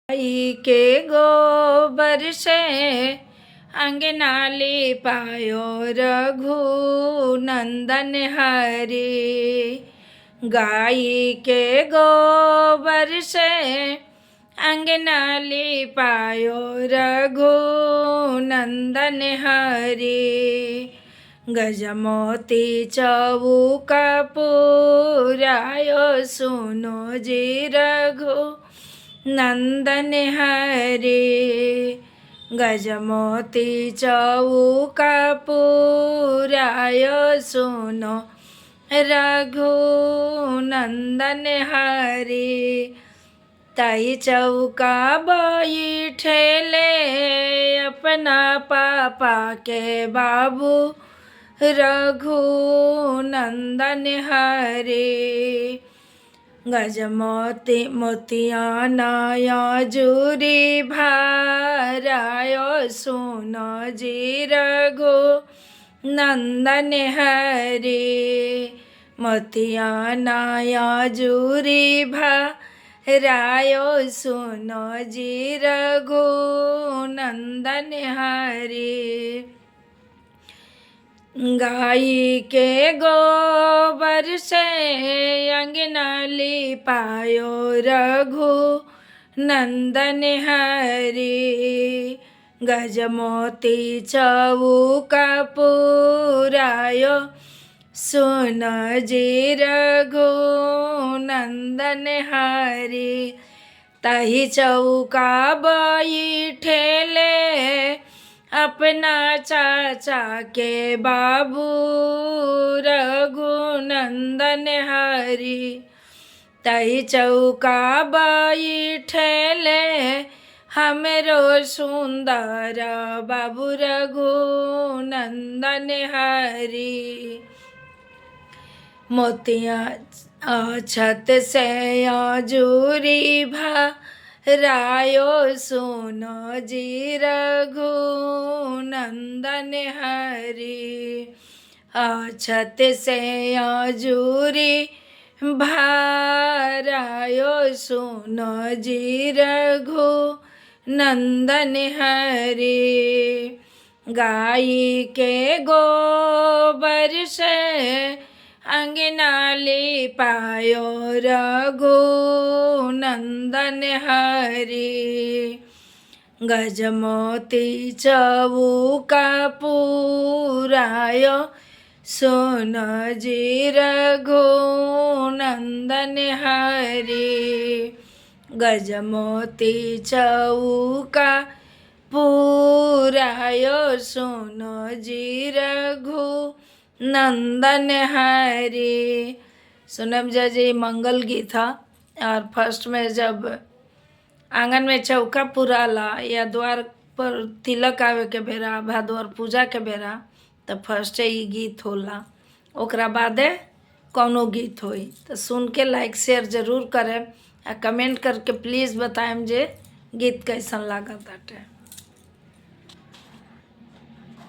गाई के गोबर से अंगना लिपायो रघु नंदन हरि। गाई के गोबर से अंगना लिपायो रघु नंदन हरि। गजमोती चौका पुरायो सुनो जी रघु नंदन हरि। गजमोती चौका पुरायो सुनो रघु नंदन हरि। ताई चौका बैठेले अपना पापा के बाबू रघु नंदन हरि। गजमोती मोतिया नया जूरी भरायो सुनो जी रघु नंदन हरि। मोतिया नया जूरी भरायो सुनो जी रघु नंदन हरि। गाई के गोबर से अंगना लिपायो रघु नंदन हरि। गजमोती चौका पुरायो सुनो जी रघु नंदन हरि। ताही चौका बैठेले अपना चाचा के बाबू रघु नंदन हरि। ताही चौका बैठेले हमरो सुंदर बाबू रघु नंदन हरि। मोतिया छत से जूरी भरायो सुनो जी रघु नंदन हरि। छत से जूरी भरायो सुनो जी रघु नंदन हरि। गाई के गोबर से अंगना लिपायो रघु नंदन हरि। गजमोती चौका पुरायो सुनो जी रघु नंदन हरि। गजमोती चौका पुरायो सुनो जी रघु नंदन हरि। सुनम जी मंगल गीत था। और फर्स्ट में जब आंगन में चौका पुराला या द्वार पर तिलक आवे के बेरा भाद्वर पूजा के बेरा तो फर्स्ट ही गीत होला। ओकरा बादे कौनो गीत होई तो सुन के लाइक शेयर जरूर करें। कमेंट करके प्लीज़ बताएं जे गीत कैसन लागत बाटे।